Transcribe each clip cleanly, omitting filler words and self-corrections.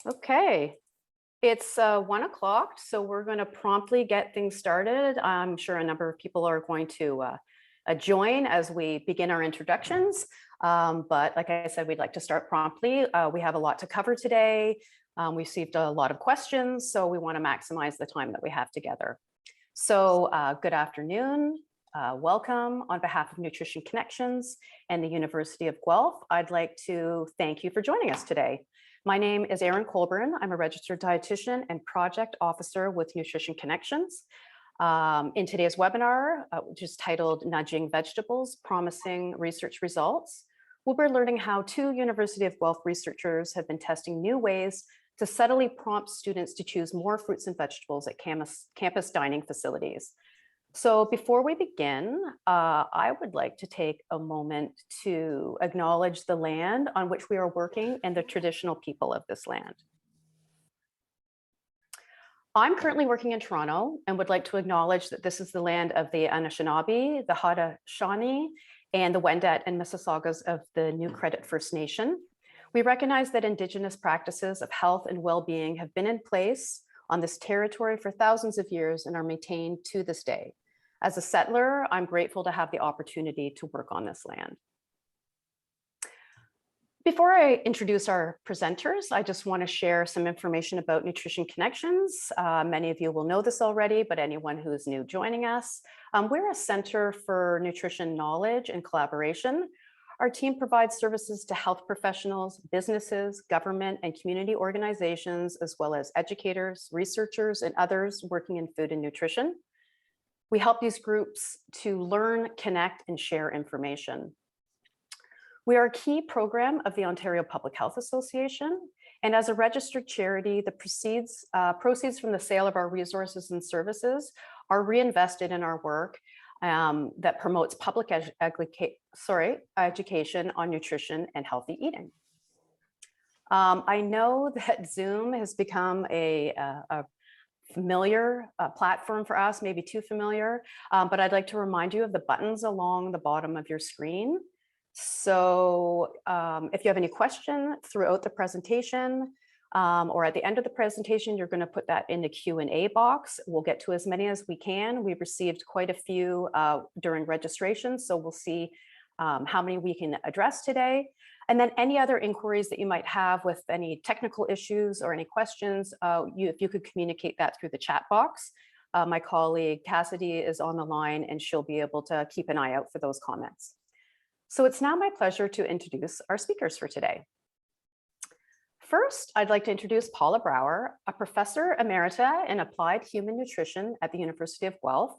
Okay, it's 1 o'clock, so we're going to promptly get things started. I'm sure a number of people are going to join as we begin our introductions. But like I said, we'd like to start promptly. We have a lot to cover today. We received a lot of questions, so we want to maximize the time that we have together. So good afternoon. Welcome on behalf of Nutrition Connections and the University of Guelph. I'd like to thank you for joining us today. My name is Erin Colburn. I'm a registered dietitian and project officer with Nutrition Connections. In today's webinar, which is titled Nudging Vegetables, Promising Research Results, we'll be learning how two University of Guelph researchers have been testing new ways to subtly prompt students to choose more fruits and vegetables at campus dining facilities. So before we begin, I would like to take a moment to acknowledge the land on which we are working and the traditional people of this land. I'm currently working in Toronto and would like to acknowledge that this is the land of the Anishinaabe, the Haudenosaunee, and the Wendat and Mississaugas of the New Credit First Nation. We recognize that Indigenous practices of health and well-being have been in place on this territory for thousands of years and are maintained to this day. As a settler, I'm grateful to have the opportunity to work on this land. Before I introduce our presenters, I just want to share some information about Nutrition Connections. Many of you will know this already, but anyone who is new joining us, we're a center for nutrition knowledge and collaboration. Our team provides services to health professionals, businesses, government, and community organizations, as well as educators, researchers, and others working in food and nutrition. We help these groups to learn, connect, and share information. We are a key program of the Ontario Public Health Association, and as a registered charity, the proceeds from the sale of our resources and services are reinvested in our work that promotes public education on nutrition and healthy eating. I know that Zoom has become a familiar platform for us, maybe too familiar, but I'd like to remind you of the buttons along the bottom of your screen. So if you have any question throughout the presentation or at the end of the presentation, you're going to put that in the Q&A box. We'll get to as many as we can. We've received quite a few during registration, so we'll see how many we can address today. And then any other inquiries that you might have with any technical issues or any questions, if you could communicate that through the chat box. My colleague Cassidy is on the line and she'll be able to keep an eye out for those comments. So it's now my pleasure to introduce our speakers for today. First, I'd like to introduce Paula Brower, a professor emerita in applied human nutrition at the University of Guelph.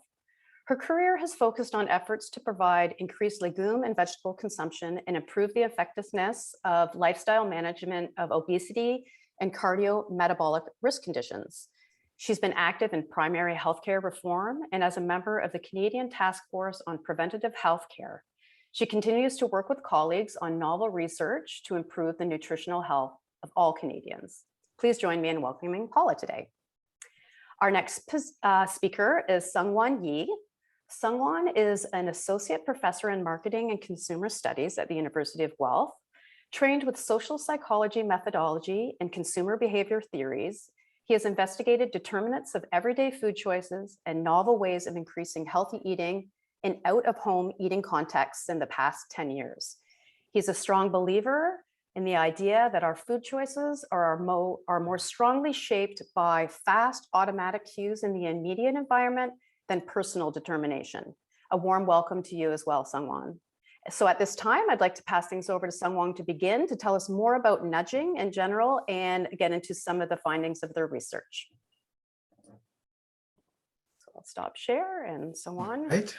Her career has focused on efforts to provide increased legume and vegetable consumption and improve the effectiveness of lifestyle management of obesity and cardiometabolic risk conditions. She's been active in primary healthcare reform and as a member of the Canadian Task Force on Preventative Healthcare. She continues to work with colleagues on novel research to improve the nutritional health of all Canadians. Please join me in welcoming Paula today. Our next speaker is Seungwon Yi. Seungwon is an associate professor in marketing and consumer studies at the University of Guelph. Trained with social psychology methodology and consumer behavior theories, he has investigated determinants of everyday food choices and novel ways of increasing healthy eating in out-of-home eating contexts in the past 10 years. He's a strong believer in the idea that our food choices are more strongly shaped by fast automatic cues in the immediate environment than personal determination. A warm welcome to you as well, Seungwon. So at this time, I'd like to pass things over to Seungwon to begin to tell us more about nudging in general and get into some of the findings of their research. So I'll stop share and Seungwon. Right.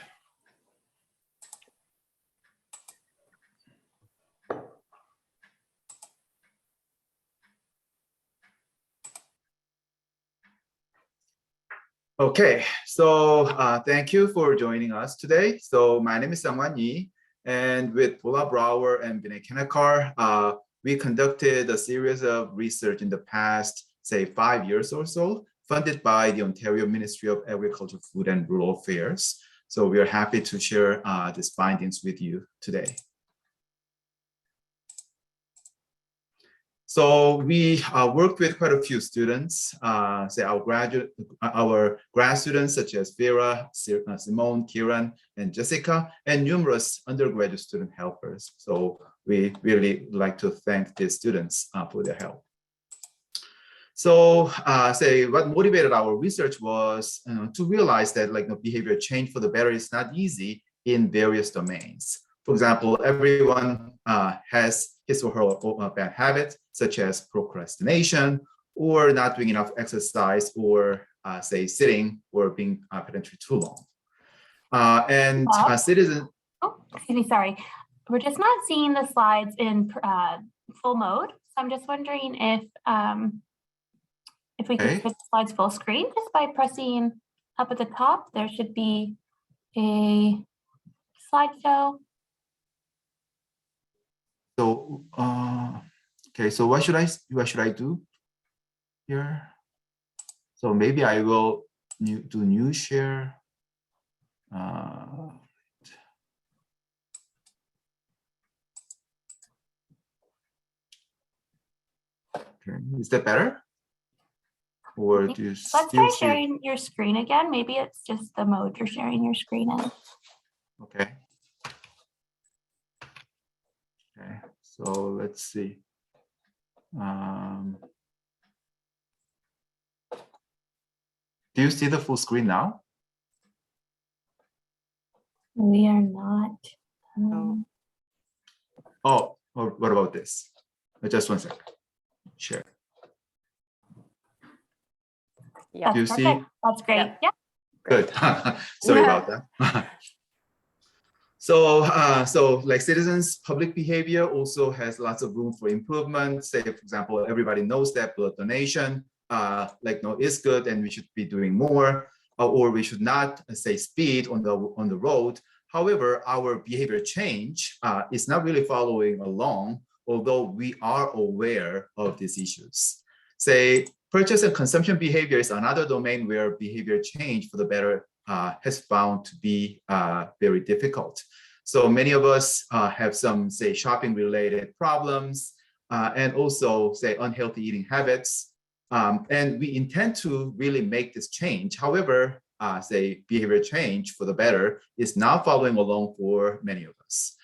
Okay, so thank you for joining us today. So my name is Seungwon Yi, and with Paula Brower and Vinay Kenakar, we conducted a series of research in the past, say 5 years or so, funded by the Ontario Ministry of Agriculture, Food and Rural Affairs. So we are happy to share these findings with you today. So we worked with quite a few students, say our grad students such as Vera, Simone, Kiran, and Jessica, and numerous undergraduate student helpers. So we really like to thank these students for their help. So say what motivated our research was to realize that behavior change for the better is not easy in various domains. For example, everyone has his or her bad habits, such as procrastination, or not doing enough exercise, or say sitting or being pedantry too long. Citizens. Oh, excuse me, sorry. We're just not seeing the slides in full mode. So I'm just wondering if we could put the slides full screen just by pressing up at the top. There should be a slideshow. So okay, so what should I do here? So maybe I will do new share. Okay, is that better? Or do you Let's try sharing your screen again. Maybe it's just the mode you're sharing your screen in. Okay. Okay, so let's see. Do you see the full screen now? We are not. Oh, what about this? Just 1 second. Share. Yeah. Do you see? That's great. Yeah. Good. Sorry about that. So, like citizens, public behavior also has lots of room for improvement. Say, for example, everybody knows that blood donation, is good, and we should be doing more, or we should not say speed on the road. However, our behavior change is not really following along, although we are aware of these issues. Say, purchase and consumption behavior is another domain where behavior change for the better has found to be very difficult. So many of us have some, say, shopping-related problems, and also, say, unhealthy eating habits. And we intend to really make this change. However, say, behavior change for the better is not following along for many of us.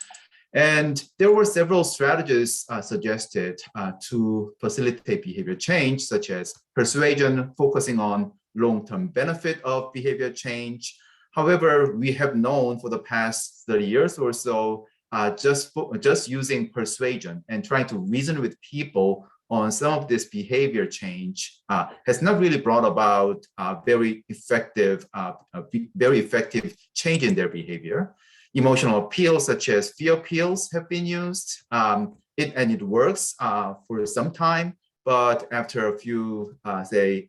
And there were several strategies suggested to facilitate behavior change, such as persuasion, focusing on long-term benefit of behavior change. However, we have known for the past 30 years or so, just using persuasion and trying to reason with people on some of this behavior change has not really brought about very effective change in their behavior. Emotional appeals such as fear appeals have been used, and it works for some time, but after a few, after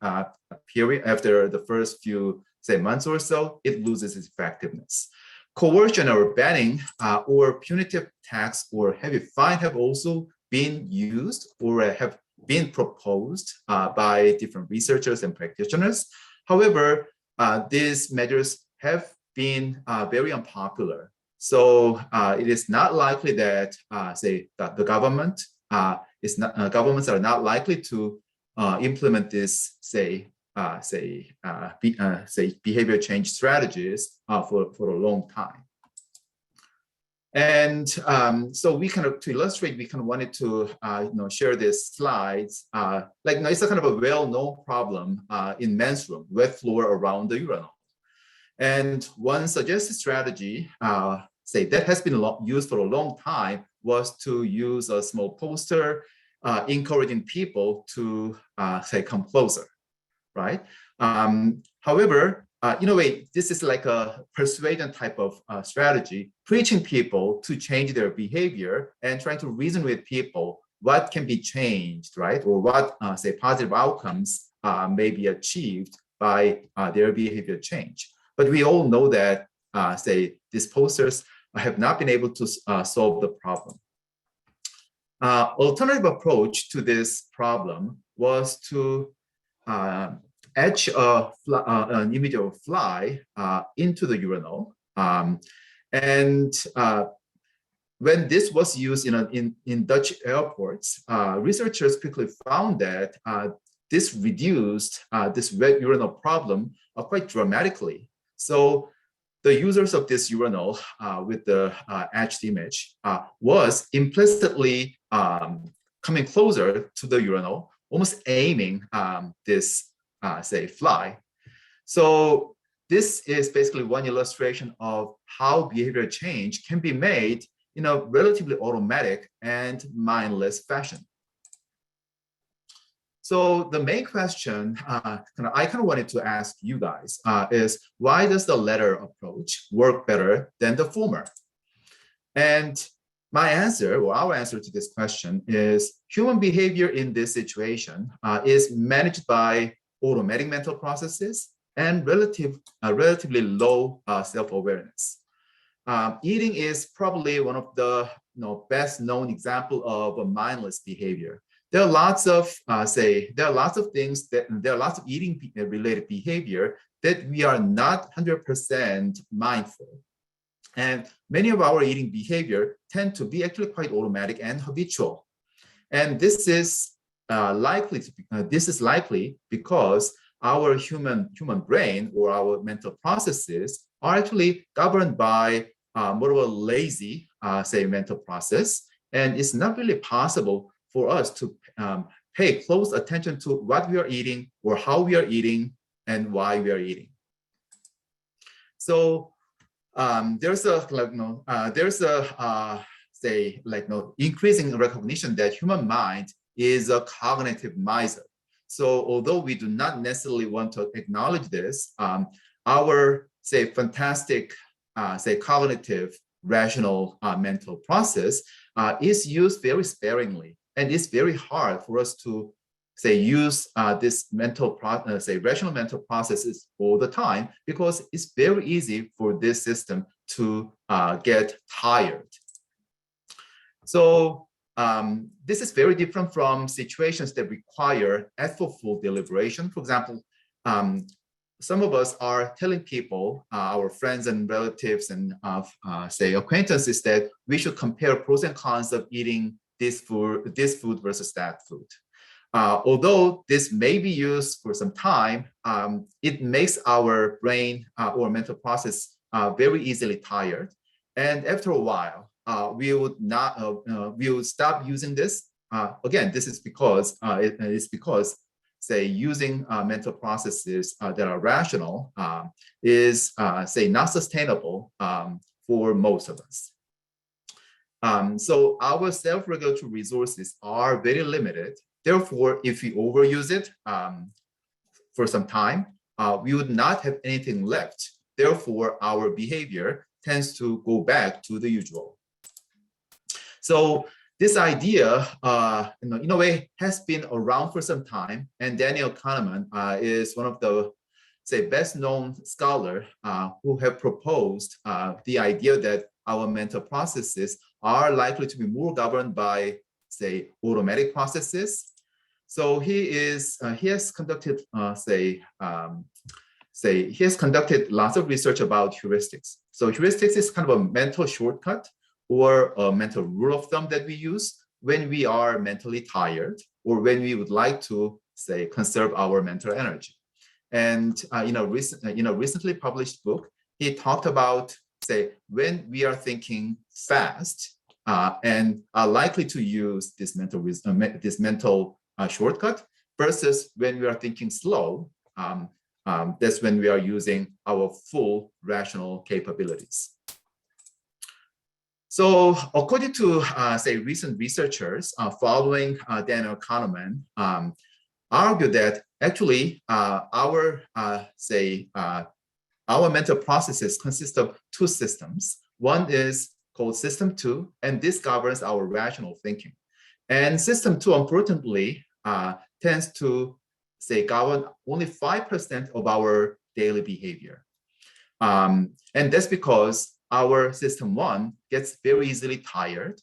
the first few, say, months or so, it loses its effectiveness. Coercion or banning or punitive tax or heavy fine have also been used or have been proposed by different researchers and practitioners. However, these measures have been very unpopular. So it is not likely that, that the government governments are not likely to implement this, behavior change strategies for a long time. And so we kind of, to illustrate, we kind of wanted to share these slides. It's a kind of a well-known problem in men's room, wet floor around the urinal. And one suggested strategy, that has been used for a long time, was to use a small poster encouraging people to come closer, right? However, in a way, this is like a persuasion type of strategy, preaching people to change their behavior and trying to reason with people what can be changed, right? Or what, positive outcomes may be achieved by their behavior change. But we all know that, these posters have not been able to solve the problem. Alternative approach to this problem was to etch an image of a fly into the urinal. when this was used in Dutch airports, researchers quickly found that this reduced this wet urinal problem quite dramatically. So the users of this urinal with the etched image was implicitly coming closer to the urinal, almost aiming this, say, fly. So this is basically one illustration of how behavioral change can be made in a relatively automatic and mindless fashion. So the main question I kind of wanted to ask you guys is, why does the latter approach work better than the former? And my answer, or our answer to this question, is human behavior in this situation is managed by automatic mental processes and relatively low self-awareness. Eating is probably one of the best known example of a mindless behavior. There are lots of things that there are lots of eating related behavior that we are not 100% mindful. And many of our eating behavior tend to be actually quite automatic and habitual. And this is likely because our human brain or our mental processes are actually governed by more of a lazy, say, mental process. And it's not really possible for us to pay close attention to what we are eating or how we are eating and why we are eating. So there's increasing recognition that human mind is a cognitive miser. So although we do not necessarily want to acknowledge this, our, say, fantastic, say, cognitive, rational mental process is used very sparingly. And it's very hard for us to, say, use this rational mental processes all the time, because it's very easy for this system to get tired. So this is very different from situations that require effortful deliberation. For example, some of us are telling people, our friends and relatives and say acquaintances, that we should compare pros and cons of eating this food versus that food. Although this may be used for some time, it makes our brain or mental process very easily tired. And after a while, we would stop using this. Again, this is because say using mental processes that are rational is say not sustainable for most of us. So our self-regulatory resources are very limited. Therefore, if we overuse it for some time, we would not have anything left. Therefore, our behavior tends to go back to the usual. So this idea, in a way, has been around for some time, and Daniel Kahneman is one of the, say, best-known scholar who have proposed the idea that our mental processes are likely to be more governed by, say, automatic processes. So he has conducted, he has conducted lots of research about heuristics. So heuristics is kind of a mental shortcut or a mental rule of thumb that we use when we are mentally tired or when we would like to, say, conserve our mental energy. And in a recently published book, he talked about, say, when we are thinking fast and are likely to use this mental wisdom, this mental shortcut, versus when we are thinking slow, that's when we are using our full rational capabilities. So according to, say, recent researchers following Daniel Kahneman, argue that actually our mental processes consist of two systems. One is called system 2, and this governs our rational thinking. And system 2, unfortunately, tends to, say, govern only 5% of our daily behavior. And that's because our system 1 gets very easily tired.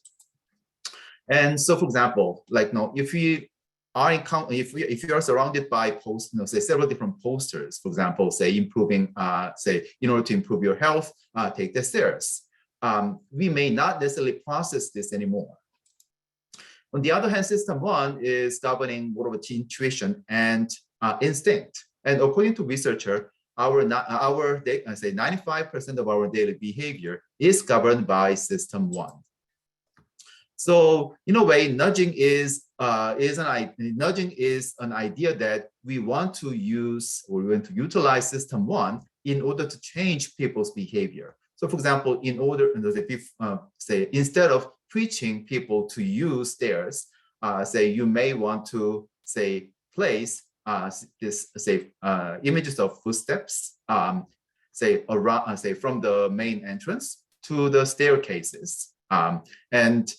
And so, for example, like, if we are if you are surrounded by say several different posters, for example, say improving, say in order to improve your health, take the stairs. we may not necessarily process this anymore. On the other hand, system one is governing more of intuition and instinct. And according to researcher, I say 95% of our daily behavior is governed by system one. So in a way, nudging is an idea that we want to use or we want to utilize system one in order to change people's behavior. So for example, say instead of preaching people to use stairs, say you may want to say place images of footsteps, say around, say from the main entrance to the staircases, and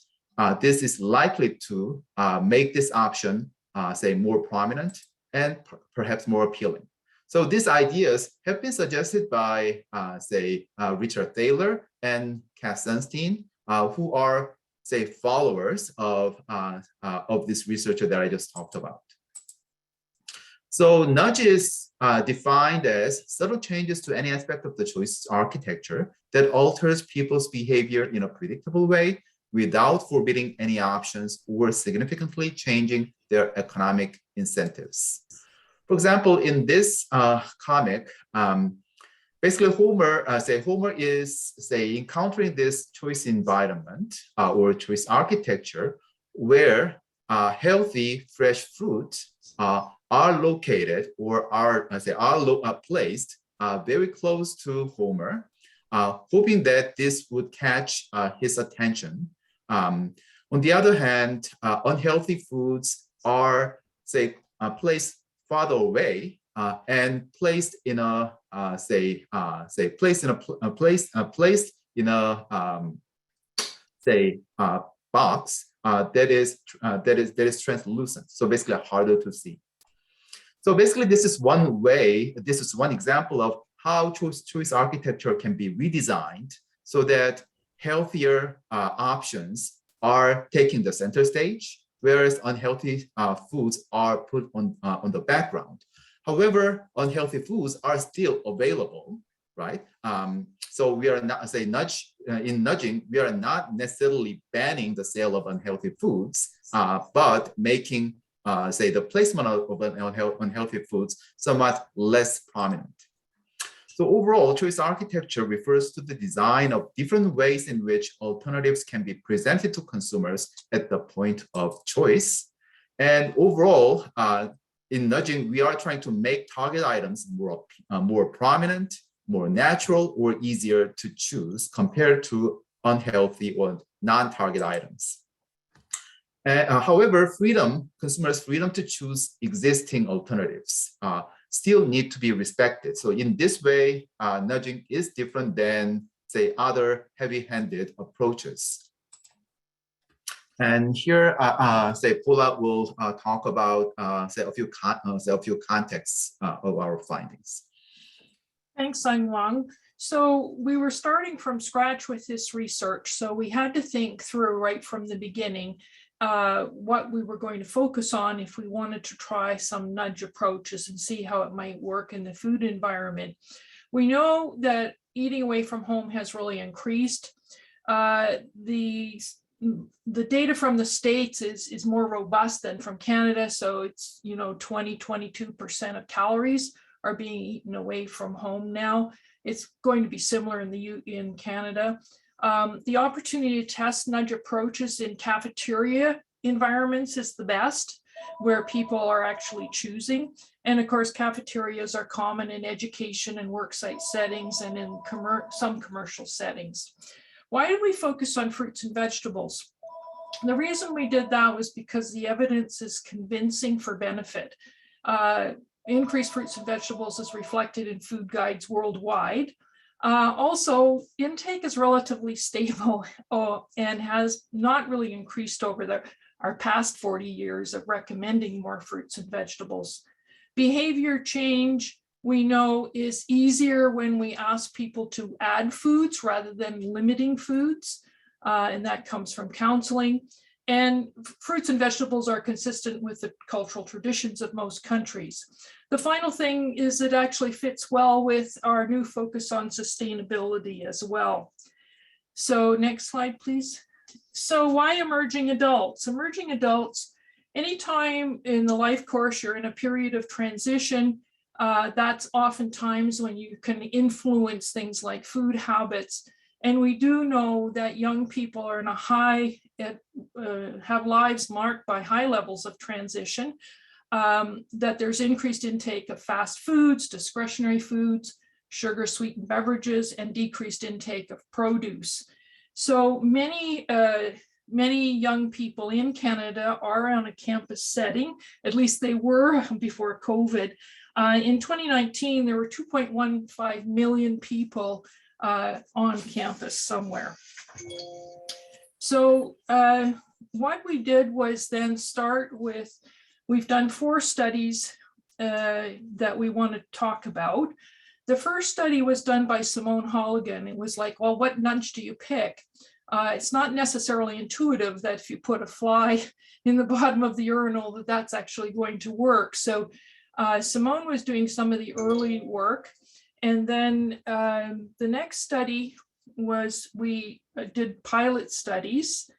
this is likely to make this option say more prominent and perhaps more appealing. So these ideas have been suggested by Richard Thaler and Cass Sunstein, who are say followers of this researcher that I just talked about. So nudge is defined as subtle changes to any aspect of the choice architecture that alters people's behavior in a predictable way without forbidding any options or significantly changing their economic incentives. For example, in this comic, basically Homer is encountering this choice environment or choice architecture where healthy fresh fruits are located or are placed very close to Homer, hoping that this would catch his attention. On the other hand, unhealthy foods are placed farther away and placed in a box that is translucent, so basically harder to see. So basically, this is one way. This is one example of how choice architecture can be redesigned so that healthier options are taking the center stage, whereas unhealthy foods are put on the background. However, unhealthy foods are still available, right? So we are not in nudging, we are not necessarily banning the sale of unhealthy foods, but making the placement of unhealthy foods somewhat less prominent. So overall, choice architecture refers to the design of different ways in which alternatives can be presented to consumers at the point of choice. And overall, in nudging, we are trying to make target items more prominent, more natural, or easier to choose compared to unhealthy or non-target items. However, consumers' freedom to choose existing alternatives still need to be respected. So in this way, nudging is different than, say, other heavy-handed approaches. And here, Paula will talk about, a few contexts of our findings. Thanks, Sung-Wang. So we were starting from scratch with this research. So we had to think through right from the beginning what we were going to focus on if we wanted to try some nudge approaches and see how it might work in the food environment. We know that eating away from home has really increased. The data from the States is more robust than from Canada. So it's, 22% of calories are being eaten away from home now. It's going to be similar in Canada. The opportunity to test nudge approaches in cafeteria environments is the best, where people are actually choosing. And of course, cafeterias are common in education and worksite settings and in some commercial settings. Why did we focus on fruits and vegetables? The reason we did that was because the evidence is convincing for benefit. Increased fruits and vegetables is reflected in food guides worldwide. Also, intake is relatively stable and has not really increased over our past 40 years of recommending more fruits and vegetables. Behavior change, we know, is easier when we ask people to add foods rather than limiting foods, and that comes from counseling. And fruits and vegetables are consistent with the cultural traditions of most countries. The final thing is it actually fits well with our new focus on sustainability as well. So next slide, please. So why emerging adults? Emerging adults, anytime in the life course you're in a period of transition, that's oftentimes when you can influence things like food habits. And we do know that young people are in a have lives marked by high levels of transition, that there's increased intake of fast foods, discretionary foods, sugar sweetened beverages, and decreased intake of produce. So many young people in Canada are on a campus setting, at least they were before COVID. In 2019, there were 2.15 million people on campus somewhere. So what we did was then start with, we've done 4 studies that we want to talk about. The first study was done by Simone Holligan. It was like, well, what nudge do you pick? It's not necessarily intuitive that if you put a fly in the bottom of the urinal, that's actually going to work. So Simone was doing some of the early work. And then the next study was we did pilot studies.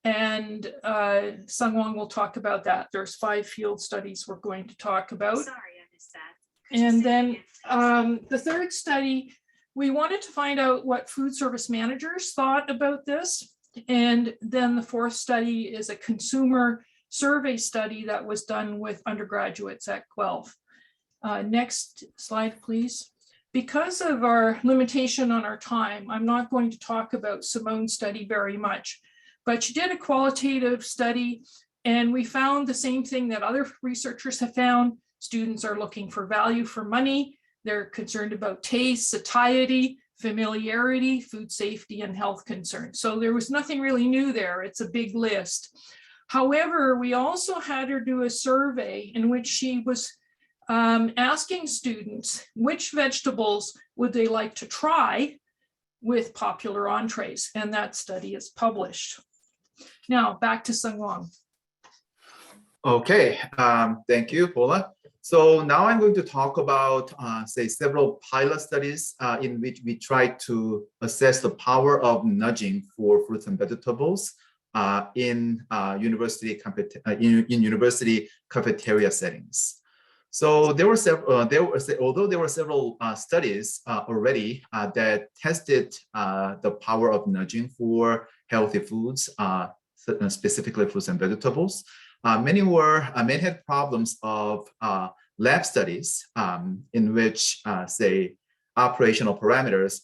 And Sungwon will talk about that. There's 5 field studies we're going to talk about. Sorry, I missed that. And then the third study, we wanted to find out what food service managers thought about this. And then the 4th study is a consumer survey study that was done with undergraduates at Guelph. Next slide, please. Because of our limitation on our time, I'm not going to talk about Simone's study very much, but she did a qualitative study and we found the same thing that other researchers have found. Students are looking for value for money. They're concerned about taste, satiety, familiarity, food safety, and health concerns. So there was nothing really new there. It's a big list. However, we also had her do a survey in which she was asking students which vegetables would they like to try with popular entrees, and that study is published. Now back to Sungwon. Okay, thank you, Paula. So now I'm going to talk about, say, several pilot studies in which we try to assess the power of nudging for fruits and vegetables in university cafeteria settings. So there were several, although there were several studies already that tested the power of nudging for healthy foods, specifically fruits and vegetables. Many had problems of lab studies in which, say, operational parameters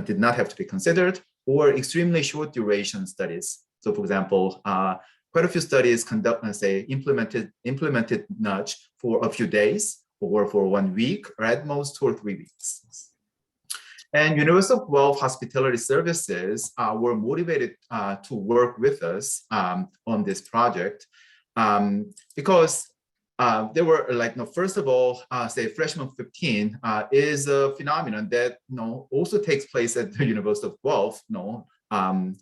did not have to be considered, or extremely short duration studies. So, for example, quite a few studies implemented nudge for a few days, or for 1 week, or at most 2 or 3 weeks. And University of Guelph Hospitality Services were motivated to work with us on this project because there were first of all, say freshman 15 is a phenomenon that also takes place at the University of Guelph,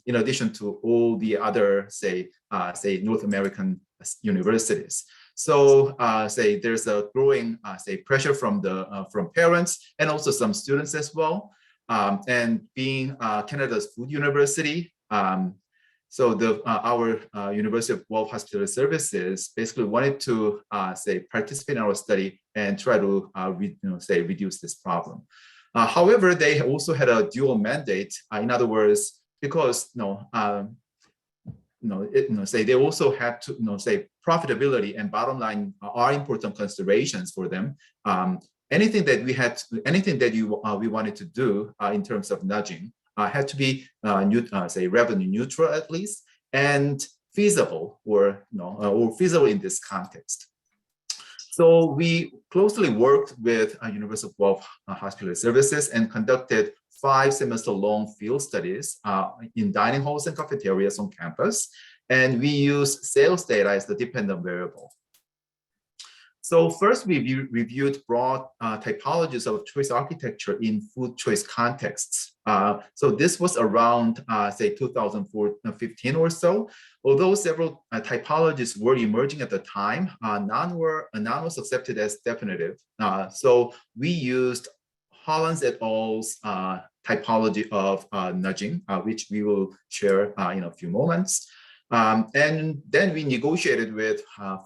in addition to all the other say North American universities. So say there's a growing pressure from parents and also some students as well. And being Canada's food university, so our University of Guelph Hospitality Services basically wanted to participate in our study and try to reduce this problem. However, they also had a dual mandate. In other words, because they also had to say profitability and bottom line are important considerations for them. Anything that we wanted to do in terms of nudging had to be revenue neutral at least, and feasible or feasible in this context. So we closely worked with University of Guelph Hospitality Services and conducted 5 semester-long field studies in dining halls and cafeterias on campus, and we used sales data as the dependent variable. So first, we reviewed broad typologies of choice architecture in food choice contexts. So this was around, say, 2015 or so. Although several typologies were emerging at the time, none was accepted as definitive. So we used Hollins et al.'s typology of nudging, which we will share in a few moments. And then we negotiated with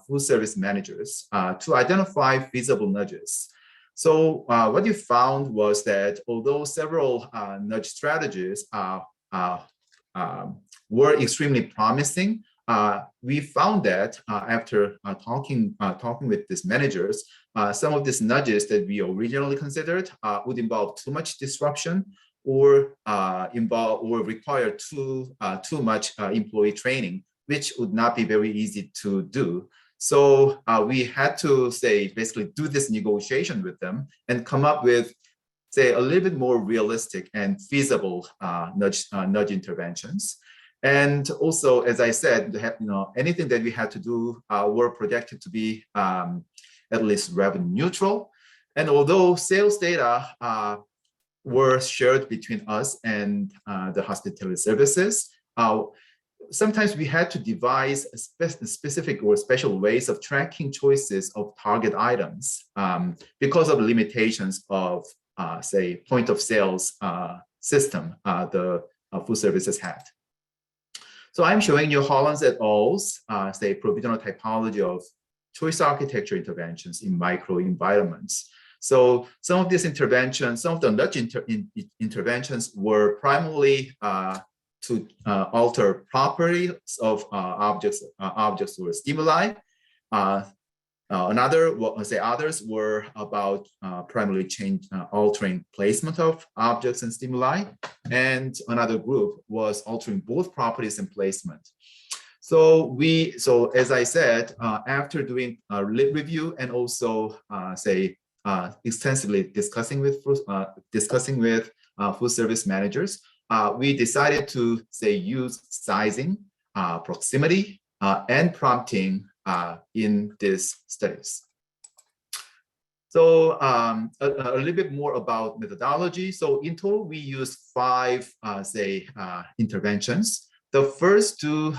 food service managers to identify feasible nudges. So what you found was that although several nudge strategies were extremely promising, we found that after talking with these managers, some of these nudges that we originally considered would involve too much disruption or require too much employee training, which would not be very easy to do. So we had to basically do this negotiation with them and come up with a little bit more realistic and feasible nudge interventions. And also, as I said, anything that we had to do were projected to be at least revenue neutral. And although sales data were shared between us and the hospitality services, sometimes we had to devise specific or special ways of tracking choices of target items because of limitations of, point of sales system the food services had. So I'm showing you Hollins et al.'s, provisional typology of choice architecture interventions in microenvironments. So some of these interventions, some of the nudge interventions were primarily to alter properties of objects or stimuli. Others were about primarily altering placement of objects and stimuli, and another group was altering both properties and placement. So as I said, after doing a review and also extensively discussing with food service managers, we decided to use sizing, proximity, and prompting in these studies. So a little bit more about methodology. So in total, we used 5 interventions. The first two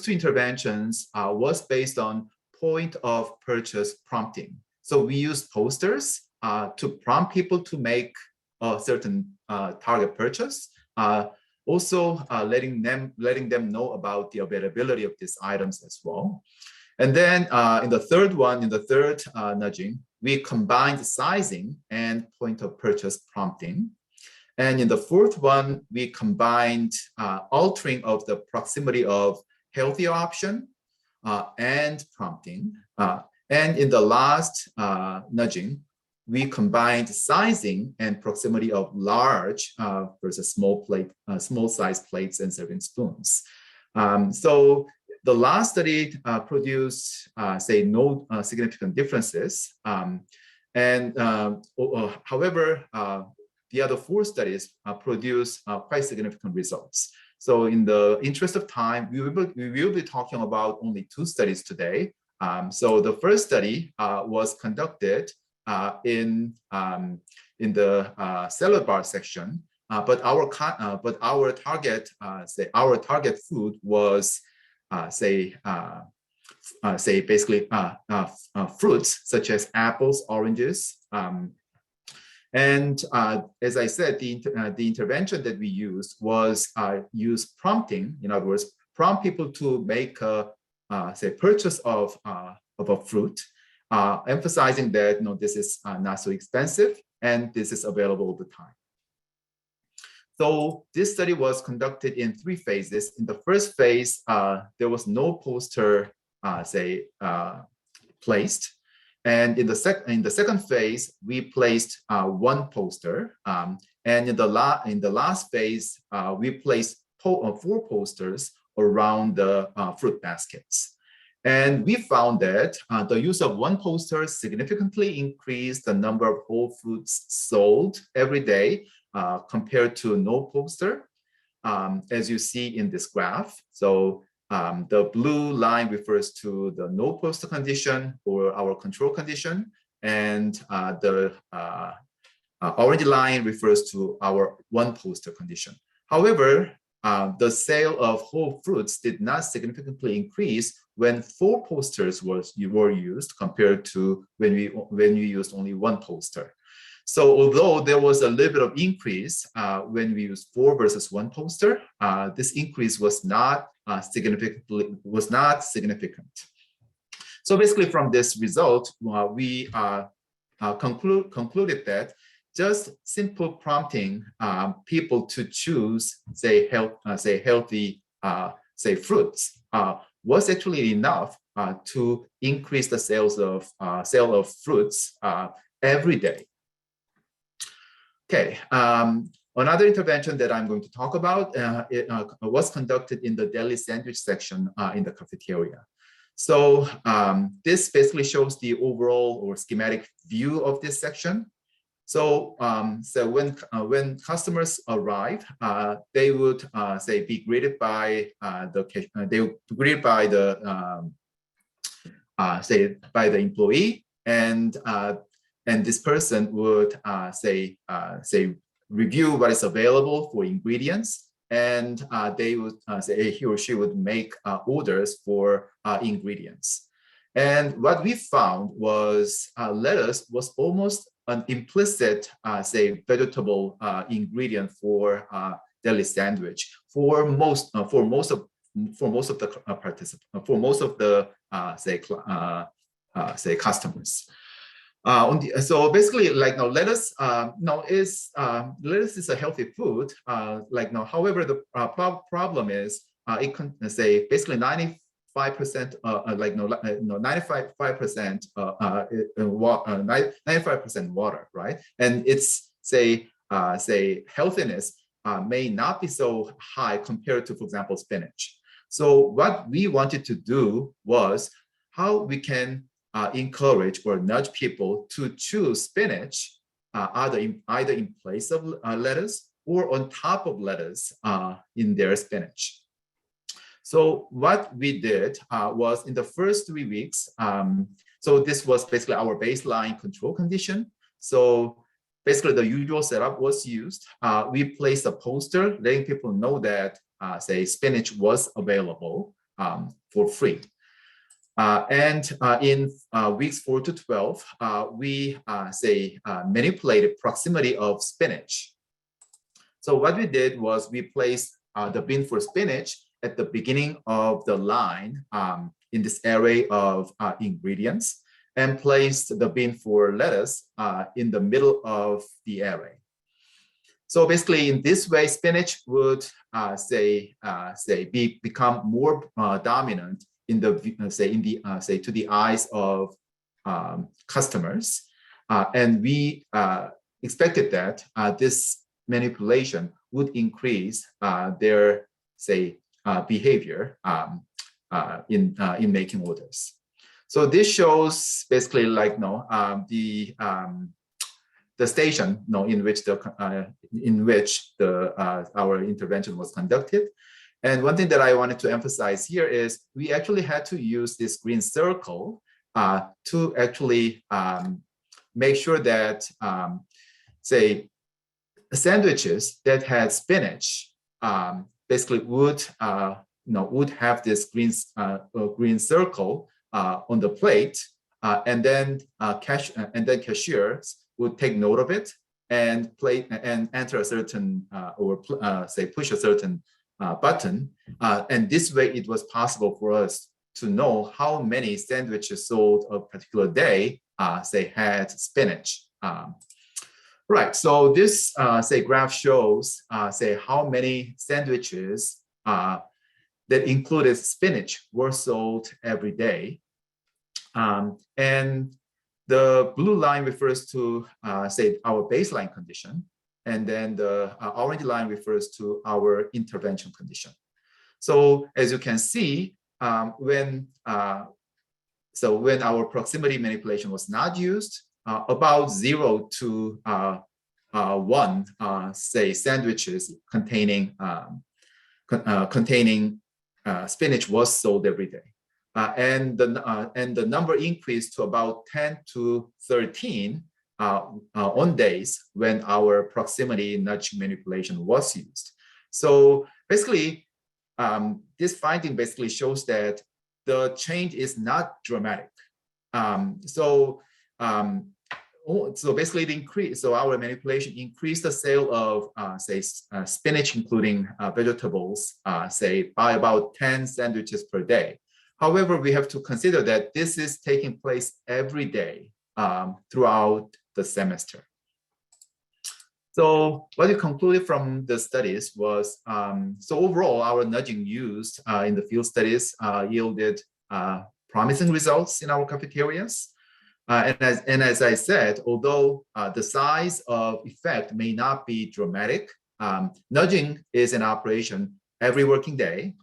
interventions was based on point of purchase prompting. So we used posters to prompt people to make a certain target purchase. Also letting them know about the availability of these items as well. And then in the third nudging, we combined sizing and point of purchase prompting. And in the fourth one, we combined altering of the proximity of healthier option and prompting. And in the last nudging, we combined sizing and proximity of large versus small size plates and serving spoons. So the last study produced, no significant differences. However, the other 4 studies produced quite significant results. So in the interest of time, we will be talking about only 2 studies today. So the first study was conducted in the salad bar section, but our target food was basically fruits such as apples, oranges, and as I said, the intervention that we used was use prompting. In other words, prompt people to make a purchase of a fruit. Emphasizing that this is not so expensive and this is available all the time. So this study was conducted in 3 phases. In the first phase, there was no poster, placed, and in the second phase, we placed 1 poster, and in the last phase, we placed 4 posters around the fruit baskets. And we found that the use of 1 poster significantly increased the number of whole foods sold every day compared to no poster, as you see in this graph. So the blue line refers to the no poster condition or our control condition, and the orange line refers to our 1 poster condition. However, the sale of whole fruits did not significantly increase when 4 posters were used compared to when you used only 1 poster. So although there was a little bit of increase when we used 4 versus 1 poster, this increase was not significant. So basically, from this result, we concluded that just simple prompting people to choose, say, healthy, fruits was actually enough to increase the sale of fruits every day. Okay. Another intervention that I'm going to talk about was conducted in the deli sandwich section in the cafeteria. So this basically shows the overall or schematic view of this section. So, when customers arrive, they would be greeted by by the employee, and this person would review what is available for ingredients, and they would he or she would make orders for ingredients. And what we found was lettuce was almost an implicit, vegetable ingredient for deli sandwich for most of the participants, for most of the customers. So basically, like now, lettuce is a healthy food. However, the problem is it can basically 95% 95% water, right? And its healthiness may not be so high compared to, for example, spinach. So what we wanted to do was how we can encourage or nudge people to choose spinach either in place of lettuce or on top of lettuce in their spinach. So what we did was in the first 3 weeks, so this was basically our baseline control condition. So basically the usual setup was used. We placed a poster letting people know that, spinach was available for free. And in weeks 4 to 12, we manipulated proximity of spinach. So what we did was we placed the bin for spinach at the beginning of the line in this array of ingredients, and placed the bin for lettuce in the middle of the array. So basically, in this way, spinach would become more dominant in the to the eyes of customers, and we expected that this manipulation would increase their behavior in making orders. So this shows basically the station in which our intervention was conducted. And one thing that I wanted to emphasize here is we actually had to use this green circle to actually make sure that sandwiches that had spinach basically would have this green circle on the plate, and then cashiers would take note of it and enter a certain push a certain button, and this way it was possible for us to know how many sandwiches sold a particular day had spinach. Right, so this graph shows how many sandwiches that included spinach were sold every day, and the blue line refers to our baseline condition, and then the orange line refers to our intervention condition. So as you can see, when our proximity manipulation was not used, about 0 to 1, sandwiches containing spinach was sold every day, and the number increased to about 10 to 13 on days when our proximity nudge manipulation was used. So basically, this finding basically shows that the change is not dramatic. So basically it increased, so our manipulation increased the sale of say spinach, including vegetables, say by about 10 sandwiches per day. However, we have to consider that this is taking place every day throughout the semester. So what we concluded from the studies was, so overall our nudging used in the field studies yielded promising results in our cafeterias. And as I said, although the size of effect may not be dramatic, nudging is an operation every working day.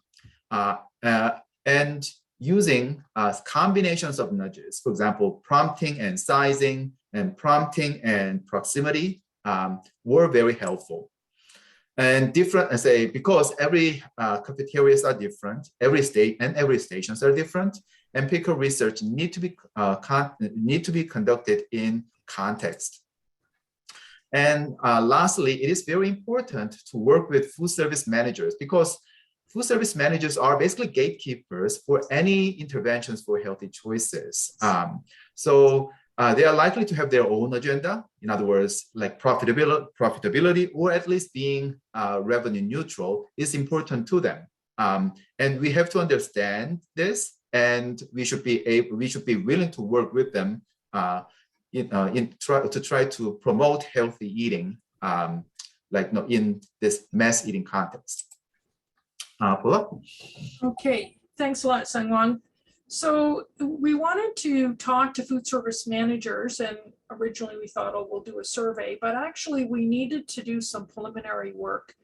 And using combinations of nudges, for example, prompting and sizing and prompting and proximity were very helpful. And different, I say, because every cafeterias are different, every state and every stations are different, empirical research need to be conducted in context. And lastly, it is very important to work with food service managers, because food service managers are basically gatekeepers for any interventions for healthy choices. So they are likely to have their own agenda. In other words, like profitability, or at least being revenue neutral is important to them. And we have to understand this, and we should be willing to work with them to try to promote healthy eating, in this mass eating context. Paula? Okay, thanks a lot, Sungwon. So we wanted to talk to food service managers, and originally we thought, oh, we'll do a survey, but actually we needed to do some preliminary work.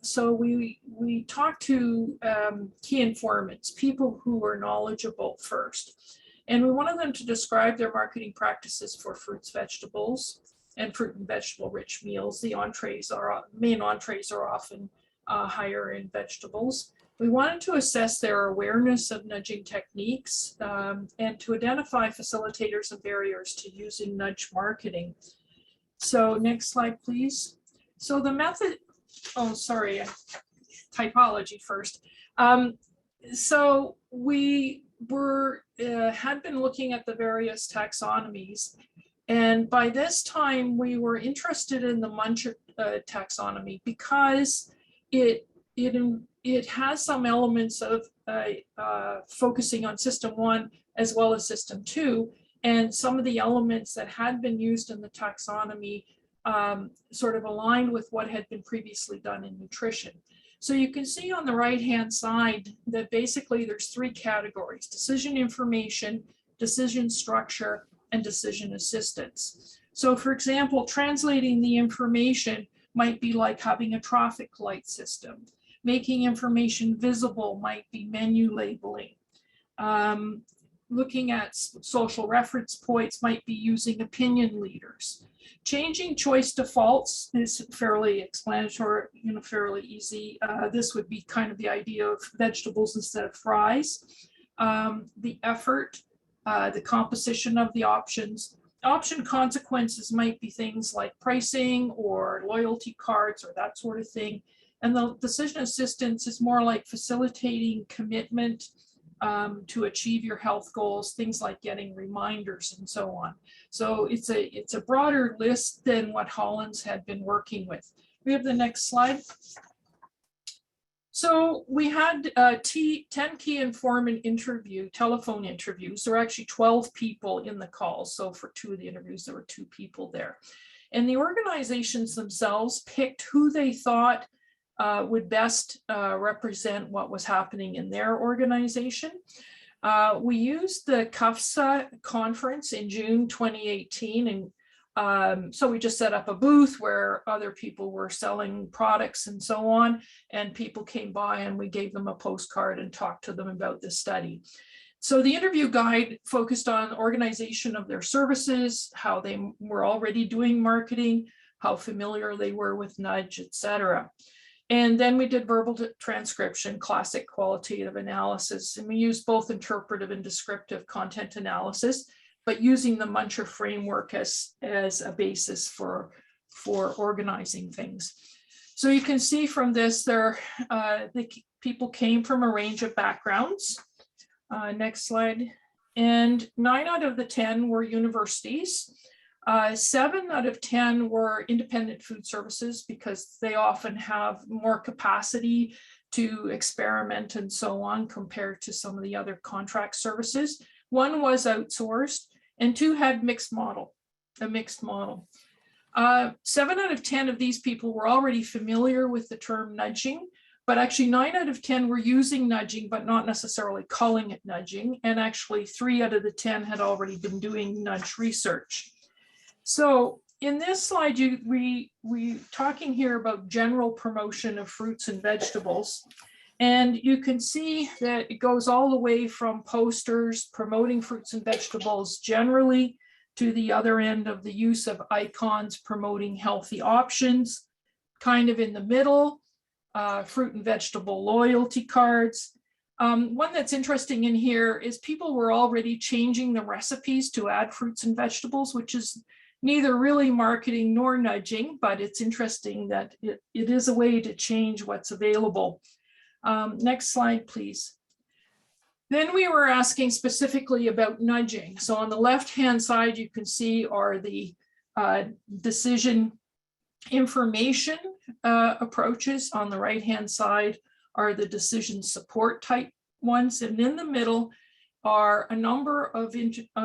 So we talked to key informants, people who were knowledgeable first. And we wanted them to describe their marketing practices for fruits, vegetables, and fruit and vegetable rich meals. The main entrees are often higher in vegetables. We wanted to assess their awareness of nudging techniques and to identify facilitators and barriers to using nudge marketing. So next slide, please. So the method, typology first. So we had been looking at the various taxonomies, and by this time we were interested in the Muncher taxonomy because it has some elements of focusing on system 1 as well as system 2, and some of the elements that had been used in the taxonomy sort of aligned with what had been previously done in nutrition. So you can see on the right-hand side that basically there's 3 categories: decision information, decision structure, and decision assistance. So for example, translating the information might be like having a traffic light system. Making information visible might be menu labeling. Looking at social reference points might be using opinion leaders. Changing choice defaults is fairly explanatory, fairly easy. This would be kind of the idea of vegetables instead of fries. The effort, the composition of the options. Option consequences might be things like pricing or loyalty cards or that sort of thing. And the decision assistance is more like facilitating commitment to achieve your health goals, things like getting reminders and so on. So it's a broader list than what Hollins had been working with. We have the next slide. So we had 10 key informant telephone interviews. There were actually 12 people in the call. So for 2 of the interviews, there were 2 people there. And the organizations themselves picked who they thought would best represent what was happening in their organization. We used the CUFSA conference in June 2018, and so we just set up a booth where other people were selling products and so on, and people came by and we gave them a postcard and talked to them about this study. So the interview guide focused on organization of their services, how they were already doing marketing, how familiar they were with nudge, etc. And then we did verbal transcription, classic qualitative analysis, and we used both interpretive and descriptive content analysis, but using the Muncher framework as a basis for organizing things. So you can see from this, the people came from a range of backgrounds. Next slide. And 9 out of the 10 were universities. 7 out of 10 were independent food services because they often have more capacity to experiment and so on compared to some of the other contract services. 1 was outsourced and 2 had a mixed model. 7 out of 10 of these people were already familiar with the term nudging, but actually 9 out of 10 were using nudging, but not necessarily calling it nudging. And actually 3 out of the 10 had already been doing nudge research. So in this slide, we talking here about general promotion of fruits and vegetables. And you can see that it goes all the way from posters promoting fruits and vegetables generally to the other end of the use of icons promoting healthy options. Kind of in the middle, fruit and vegetable loyalty cards. One that's interesting in here is people were already changing the recipes to add fruits and vegetables, which is neither really marketing nor nudging, but it's interesting that it is a way to change what's available. Next slide, please. Then we were asking specifically about nudging. So on the left-hand side, you can see are the decision information approaches. On the right-hand side are the decision support type ones. And in the middle are a number of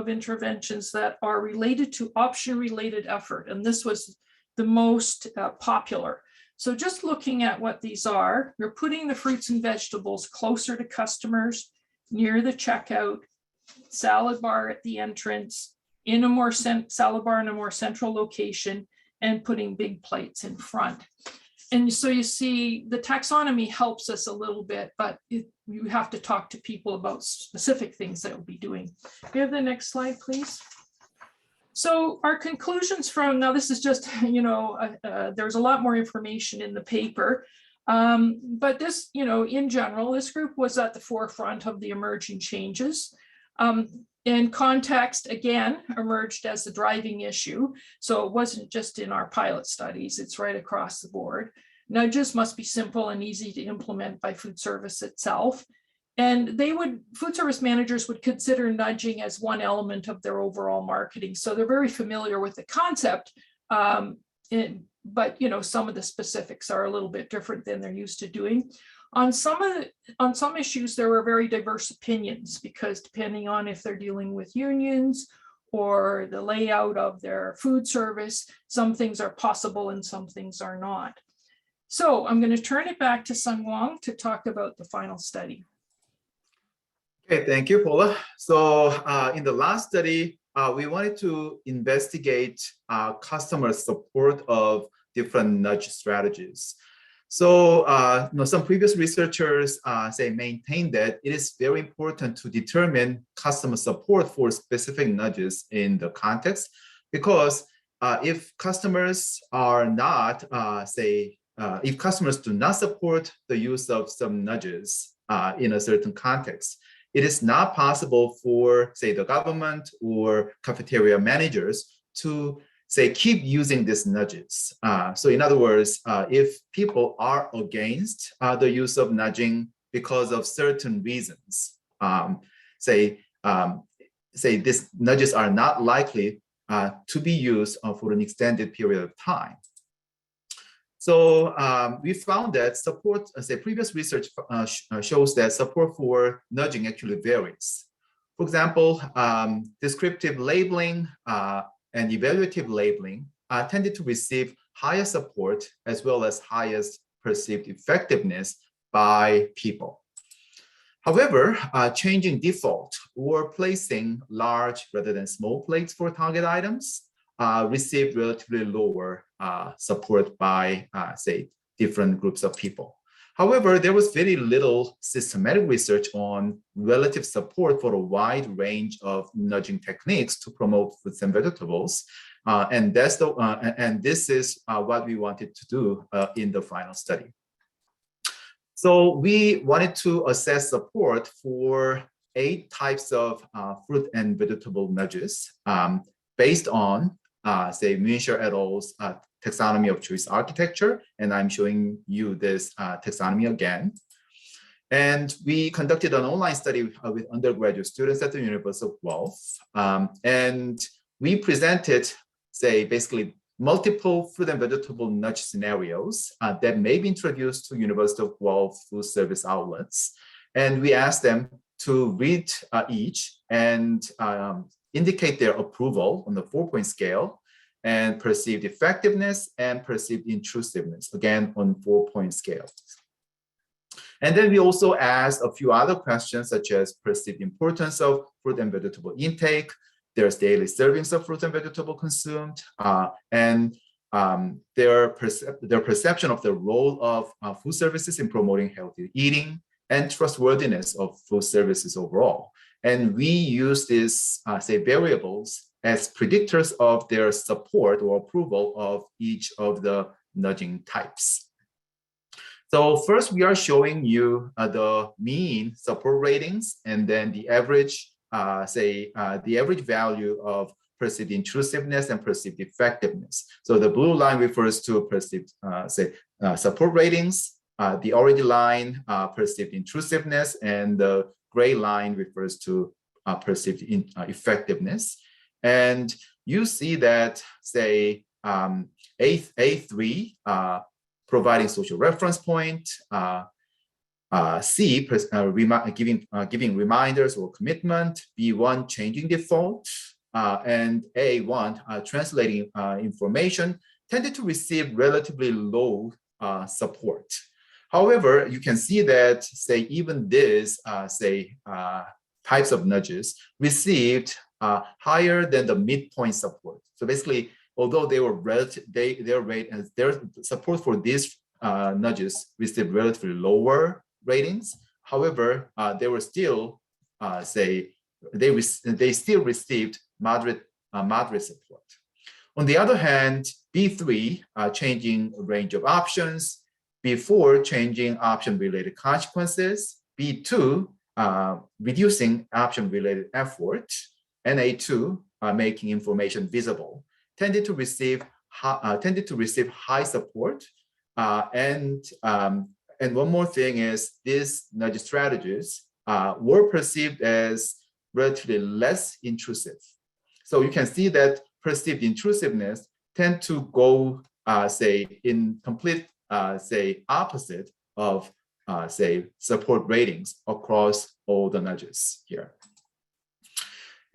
interventions that are related to option-related effort. And this was the most popular. So just looking at what these are, you're putting the fruits and vegetables closer to customers, near the checkout, salad bar at the entrance, in a more salad bar in a more central location, and putting big plates in front. And so you see the taxonomy helps us a little bit, but you have to talk to people about specific things that we'll be doing. Can we have the next slide, please? So our conclusions from, now this is just, there's a lot more information in the paper, but this, in general, this group was at the forefront of the emerging changes. And context, again, emerged as the driving issue. So it wasn't just in our pilot studies, it's right across the board. Nudges must be simple and easy to implement by food service itself. And food service managers would consider nudging as one element of their overall marketing. So they're very familiar with the concept, but some of the specifics are a little bit different than they're used to doing. On some issues, there were very diverse opinions because depending on if they're dealing with unions or the layout of their food service, some things are possible and some things are not. So I'm going to turn it back to Sung Wong to talk about the final study. Okay, thank you, Paula. So in the last study, we wanted to investigate customer support of different nudge strategies. So some previous researchers maintain that it is very important to determine customer support for specific nudges in the context, because if customers are not, if customers do not support the use of some nudges in a certain context, it is not possible for, the government or cafeteria managers to keep using these nudges. So in other words, if people are against the use of nudging because of certain reasons, these nudges are not likely to be used for an extended period of time. So we found that support, previous research shows that support for nudging actually varies. For example, descriptive labeling and evaluative labeling tended to receive higher support as well as highest perceived effectiveness by people. However, changing default or placing large rather than small plates for target items received relatively lower support by, different groups of people. However, there was very little systematic research on relative support for a wide range of nudging techniques to promote fruits and vegetables. And this is what we wanted to do in the final study. So we wanted to assess support for 8 types of fruit and vegetable nudges based on, Muncher et al.'s taxonomy of choice architecture, and I'm showing you this taxonomy again. And we conducted an online study with undergraduate students at the University of Guelph, and we presented, say basically multiple fruit and vegetable nudge scenarios that may be introduced to University of Guelph food service outlets. And we asked them to read each and indicate their approval on the 4-point scale, and perceived effectiveness and perceived intrusiveness, again on 4-point scale. And then we also asked a few other questions, such as perceived importance of fruit and vegetable intake, their daily servings of fruit and vegetable consumed, and their perception of the role of food services in promoting healthy eating, and trustworthiness of food services overall. And we use these, say, variables as predictors of their support or approval of each of the nudging types. So first, we are showing you the mean support ratings, and then the average, the average value of perceived intrusiveness and perceived effectiveness. So the blue line refers to perceived, support ratings. The orange line, perceived intrusiveness, and the gray line refers to perceived effectiveness. And you see that, say, A3, providing social reference point, C, giving reminders or commitment, B1, changing default, and A1, translating information, tended to receive relatively low support. However, you can see that, say, even these, types of nudges received higher than the midpoint support. So basically, although they were their support for these nudges received relatively lower ratings. However, they were still, they still received moderate support. On the other hand, B3, changing range of options, B4, changing option-related consequences, B2, reducing option-related effort, and A2, making information visible, tended to receive high support. And one more thing is, these nudge strategies were perceived as relatively less intrusive. So you can see that perceived intrusiveness tend to go, in complete, opposite of, support ratings across all the nudges here.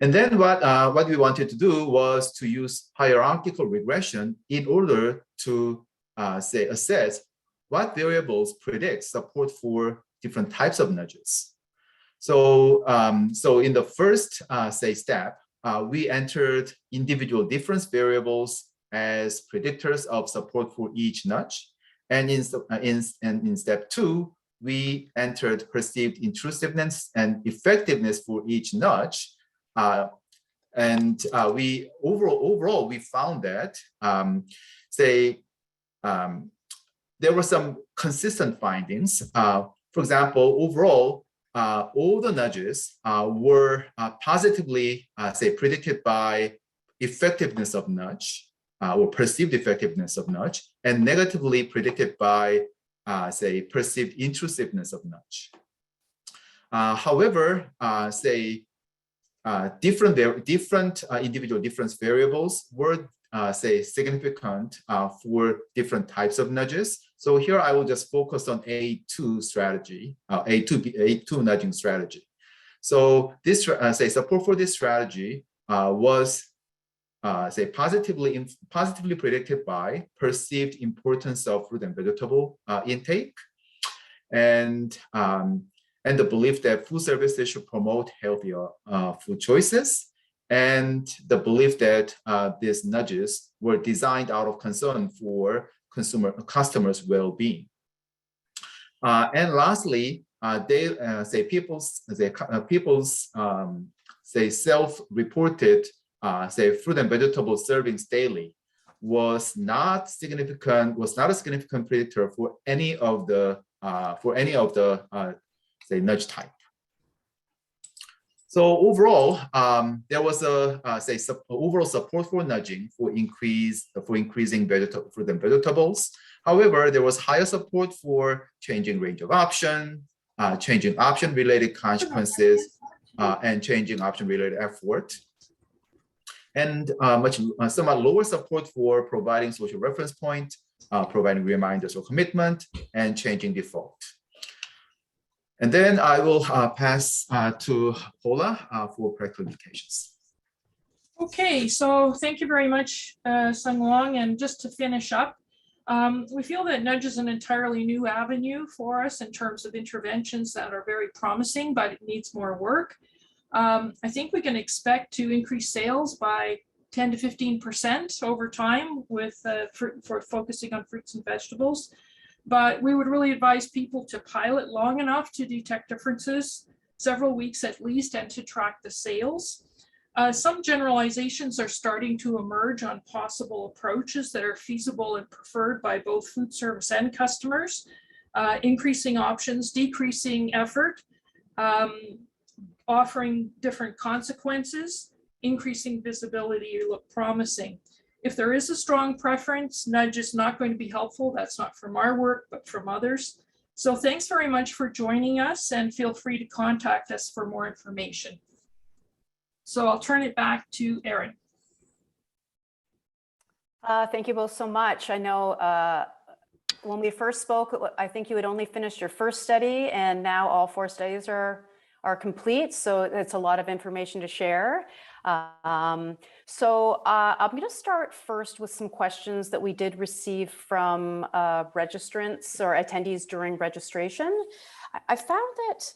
And then what we wanted to do was to use hierarchical regression in order to, assess what variables predict support for different types of nudges. So, in the first, step, we entered individual difference variables as predictors of support for each nudge. And in step 2, we entered perceived intrusiveness and effectiveness for each nudge. We overall we found that, there were some consistent findings. For example, overall, all the nudges were positively, predicted by effectiveness of nudge, or perceived effectiveness of nudge, and negatively predicted by, perceived intrusiveness of nudge. However, different individual difference variables were, significant for different types of nudges. So here I will just focus on A2 strategy, A2 nudging strategy. So this, support for this strategy was, positively predicted by perceived importance of fruit and vegetable intake, and the belief that food services should promote healthier food choices, and the belief that these nudges were designed out of concern for customers' well-being. And lastly, people's self-reported fruit and vegetable servings daily was not a significant predictor for any of the nudge type. So overall, there was overall support for nudging for increasing fruit and vegetables. However, there was higher support for changing range of option, changing option-related consequences, and changing option-related effort. and somewhat lower support for providing social reference point, providing reminders or commitment, and changing default. And then I will pass to Paula for practical implications. Okay, so thank you very much, Sung Wong. And just to finish up, we feel that nudge is an entirely new avenue for us in terms of interventions that are very promising, but it needs more work. I think we can expect to increase sales by 10 to 15% over time with for focusing on fruits and vegetables. But we would really advise people to pilot long enough to detect differences, several weeks at least, and to track the sales. Some generalizations are starting to emerge on possible approaches that are feasible and preferred by both food service and customers, increasing options, decreasing effort, offering different consequences, increasing visibility look promising. If there is a strong preference, nudge is not going to be helpful. That's not from our work, but from others. So thanks very much for joining us, and feel free to contact us for more information. So I'll turn it back to Erin. Thank you both so much. I know when we first spoke, I think you had only finished your first study, and now all 4 studies are complete. So it's a lot of information to share. I'm going to start first with some questions that we did receive from registrants or attendees during registration. I found that,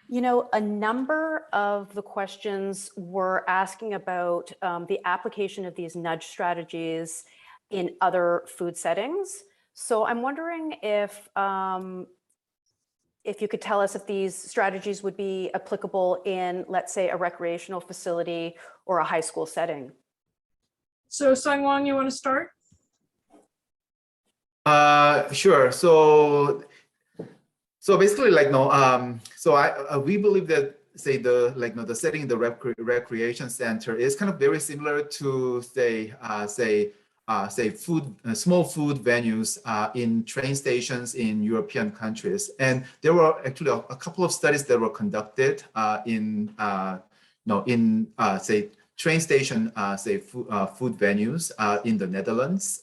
you know, a number of the questions were asking about the application of these nudge strategies in other food settings. So I'm wondering if you could tell us if these strategies would be applicable in, let's say, a recreational facility or a high school setting. So Sung Wong, you want to start? Sure. So basically, like, no, we believe that, say, the setting in the recreation center is kind of very similar to, say small food venues in train stations in European countries. And there were actually a couple of studies that were conducted in say train station, food venues in the Netherlands.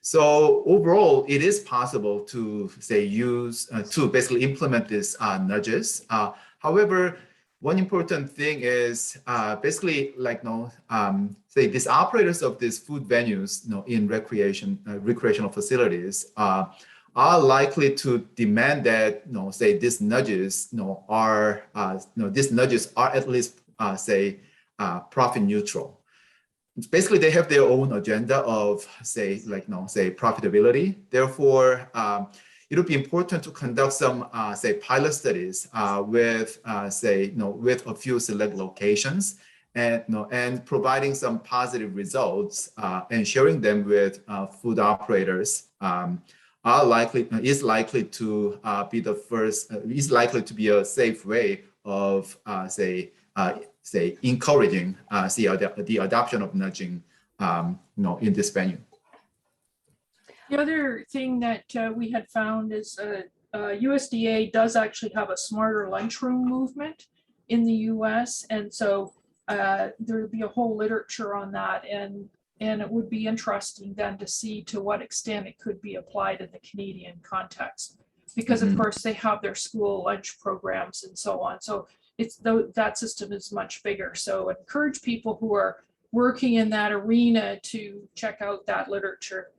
So overall, it is possible to use to basically implement these nudges. However, one important thing is basically say these operators of these food venues, in recreational facilities are likely to demand that say these nudges are at least profit neutral. Basically, they have their own agenda of say profitability. Therefore, it would be important to conduct some say pilot studies with with a few select locations, and providing some positive results and sharing them with food operators is likely to be the first, is likely to be a safe way of say encouraging the adoption of nudging in this venue. The other thing that we had found is USDA does actually have a smarter lunchroom movement in the US, and so there would be a whole literature on that, and it would be interesting then to see to what extent it could be applied in the Canadian context, because of course they have their school lunch programs and so on. So that system is much bigger. So encourage people who are working in that arena to check out that literature.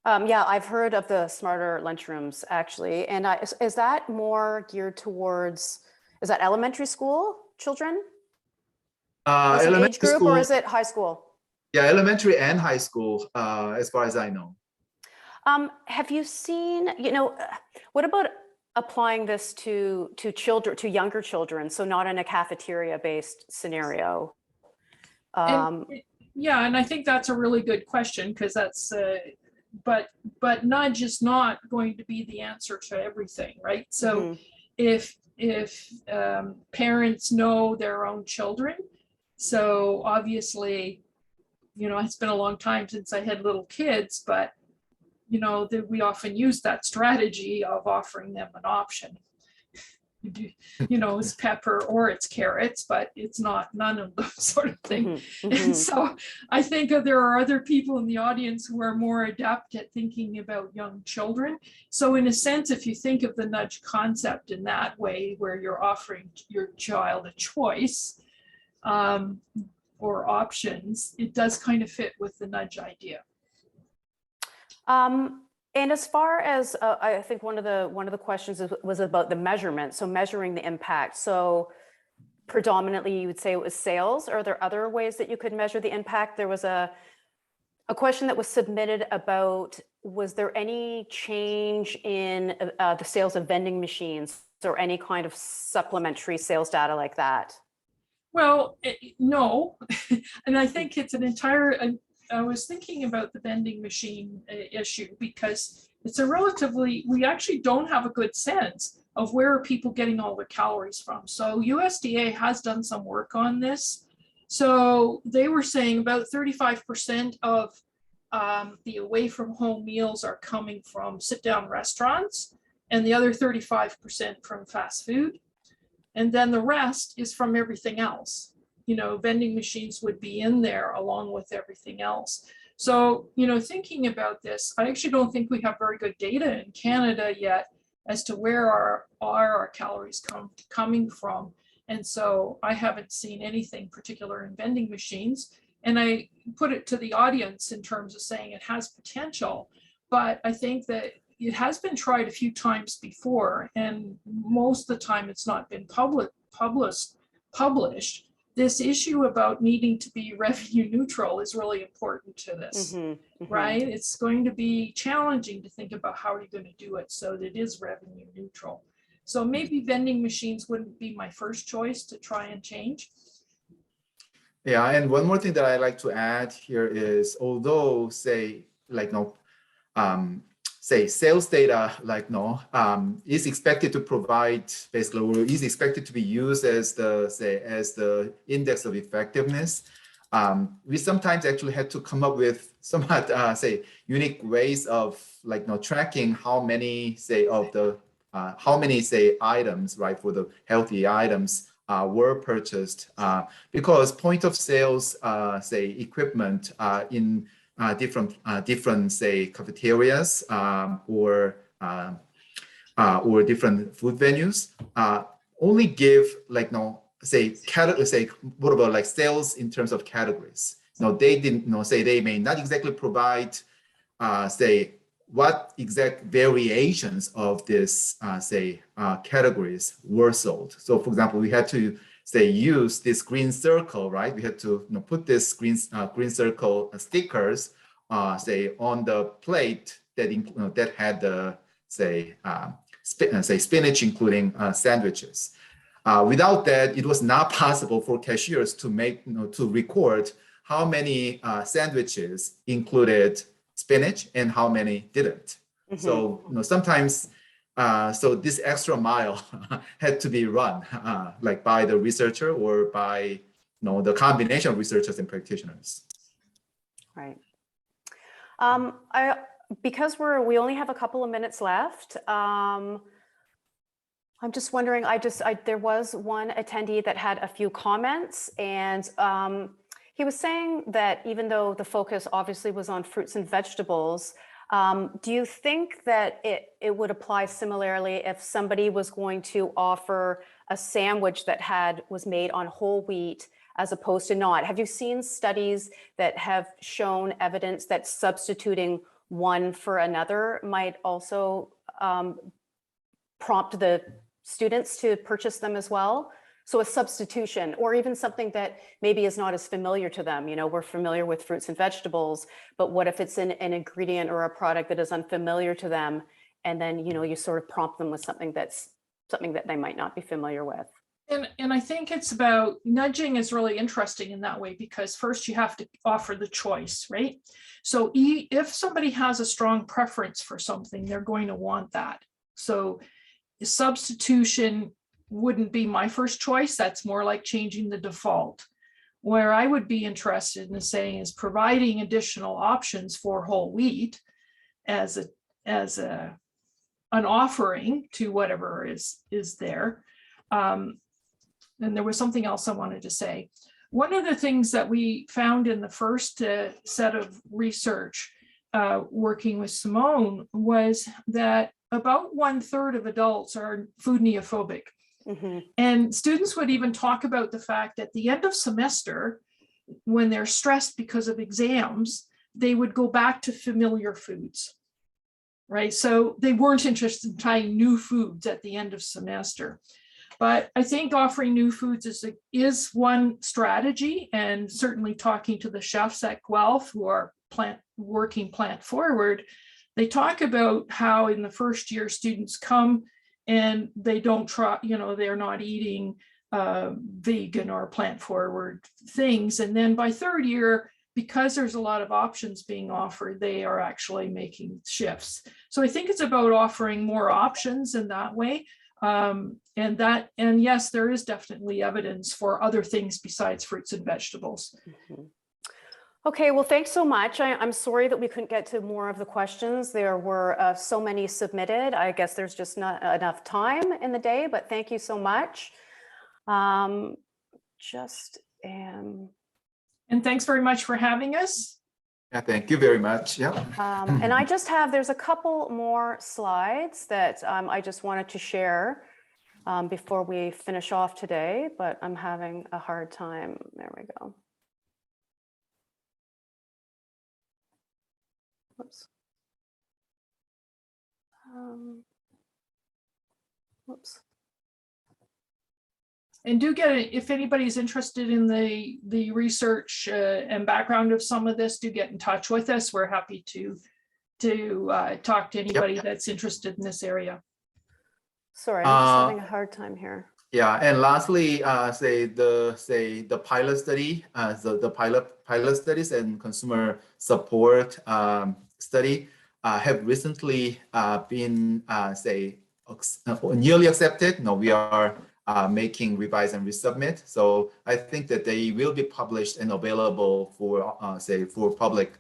Yeah, I've heard of the smarter lunchrooms actually. And is that more geared towards, is that elementary school children? As an age group, or is it high school? Yeah, elementary and high school, as far as I know. Have you seen, what about applying this to children, to younger children, so not in a cafeteria-based scenario? Yeah, and I think that's a really good question, because that's, but nudge is not going to be the answer to everything, right? So if parents know their own children, so obviously, it's been a long time since I had little kids, but that we often use that strategy of offering them an option. it's pepper or it's carrots, but it's not none of those sort of thing. And so I think that there are other people in the audience who are more adept at thinking about young children. So in a sense, if you think of the nudge concept in that way, where you're offering your child a choice or options, it does kind of fit with the nudge idea. And as far as I think one of the questions was about the measurement. So measuring the impact. So predominantly you would say it was sales. Are there other ways that you could measure the impact? There was a question that was submitted about, was there any change in the sales of vending machines or any kind of supplementary sales data like that? Well, no. And I think it's an entire, I was thinking about the vending machine issue because it's a relatively, we actually don't have a good sense of where are people getting all their calories from. So USDA has done some work on this. So they were saying about 35% of the away from home meals are coming from sit down restaurants, and the other 35% from fast food. And then the rest is from everything else. Vending machines would be in there along with everything else. So, thinking about this, I actually don't think we have very good data in Canada yet as to where are our calories coming from. And so I haven't seen anything particular in vending machines. And I put it to the audience in terms of saying it has potential, but I think that it has been tried a few times before, and most of the time it's not been published. This issue about needing to be revenue neutral is really important to this, right? It's going to be challenging to think about how are you going to do it so that it is revenue neutral. So maybe vending machines wouldn't be my first choice to try and change. Yeah, and one more thing that I like to add here is, although say sales data is expected to provide basically, or is expected to be used as the index of effectiveness, we sometimes actually had to come up with somewhat unique ways of tracking how many items, right, for the healthy items were purchased, because point of sales equipment in different say cafeterias or different food venues only give what about sales in terms of categories. They didn't say they may not exactly provide what exact variations of this categories were sold. So for example, we had to use this green circle, right? We had to put this green circle stickers, on the plate that had the spinach, including sandwiches. Without that, it was not possible for cashiers to to record how many sandwiches included spinach and how many didn't. So sometimes. So this extra mile had to be run by the researcher or by the combination of researchers and practitioners. Right. Because we only have a couple of minutes left. I'm just wondering. There was one attendee that had a few comments, and he was saying that even though the focus obviously was on fruits and vegetables, do you think that it would apply similarly if somebody was going to offer a sandwich that was made on whole wheat as opposed to not? Have you seen studies that have shown evidence that substituting one for another might also prompt the students to purchase them as well? So a substitution, or even something that maybe is not as familiar to them. We're familiar with fruits and vegetables, but what if it's an ingredient or a product that is unfamiliar to them? And then, you sort of prompt them with something that they might not be familiar with. And I think it's about nudging is really interesting in that way, because first you have to offer the choice, right? So if somebody has a strong preference for something, they're going to want that. So substitution wouldn't be my first choice. That's more like changing the default. Where I would be interested in saying is providing additional options for whole wheat as a an offering to whatever is there. And there was something else I wanted to say. One of the things that we found in the first set of research working with Simone was that about 1/3 of adults are food neophobic. Mhm. And students would even talk about the fact at the end of semester, when they're stressed because of exams, they would go back to familiar foods, right? So they weren't interested in trying new foods at the end of semester. But I think offering new foods is one strategy, and certainly talking to the chefs at Guelph who are working plant forward, they talk about how in the first year students come and they don't try, they're not eating vegan or plant forward things. And then by third year, because there's a lot of options being offered, they are actually making shifts. So I think it's about offering more options in that way. And yes, there is definitely evidence for other things besides fruits and vegetables. Mhm. Okay, well, thanks so much. I'm sorry that we couldn't get to more of the questions. There were so many submitted. I guess there's just not enough time in the day, but thank you so much. And thanks very much for having us. Yeah, thank you very much. Yeah. And there's a couple more slides that I just wanted to share before we finish off today, but I'm having a hard time. There we go. Whoops. Whoops. And do get it, if anybody's interested in the research and background of some of this, do get in touch with us. We're happy to talk to anybody that's interested in this area. Sorry, I'm just having a hard time here. Yeah, and lastly, the pilot study, the pilot studies and consumer support study have recently been nearly accepted. No, we are making revise and resubmit. So I think that they will be published and available for for public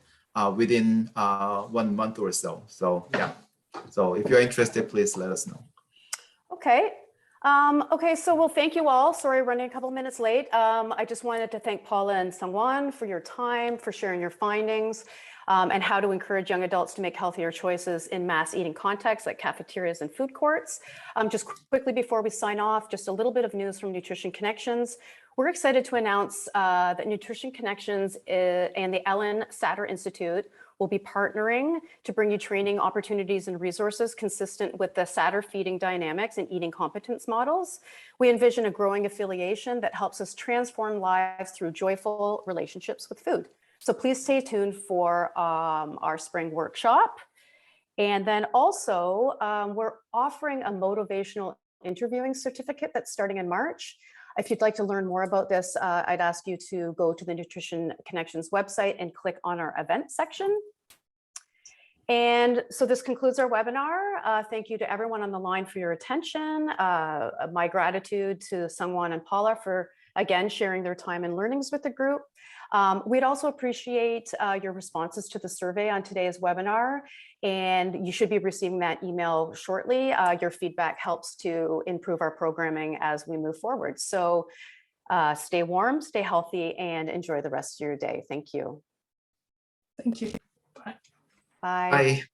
within 1 month or so. So yeah, so if you're interested, please let us know. Okay. Okay, so well, thank you all. Sorry, running a couple minutes late. I just wanted to thank Paula and Sangwan for your time, for sharing your findings, and how to encourage young adults to make healthier choices in mass eating contexts like cafeterias and food courts. Just quickly before we sign off, just a little bit of news from Nutrition Connections. We're excited to announce that Nutrition Connections and the Ellen Satter Institute will be partnering to bring you training opportunities and resources consistent with the Satter feeding dynamics and eating competence models. We envision a growing affiliation that helps us transform lives through joyful relationships with food. So please stay tuned for our spring workshop. And then also, we're offering a motivational interviewing certificate that's starting in March. If you'd like to learn more about this, I'd ask you to go to the Nutrition Connections website and click on our event section. And so this concludes our webinar. Thank you to everyone on the line for your attention. My gratitude to Sungwon and Paula for, again, sharing their time and learnings with the group. We'd also appreciate your responses to the survey on today's webinar, and you should be receiving that email shortly. Your feedback helps to improve our programming as we move forward. So stay warm, stay healthy, and enjoy the rest of your day. Thank you. Thank you. Bye. Bye.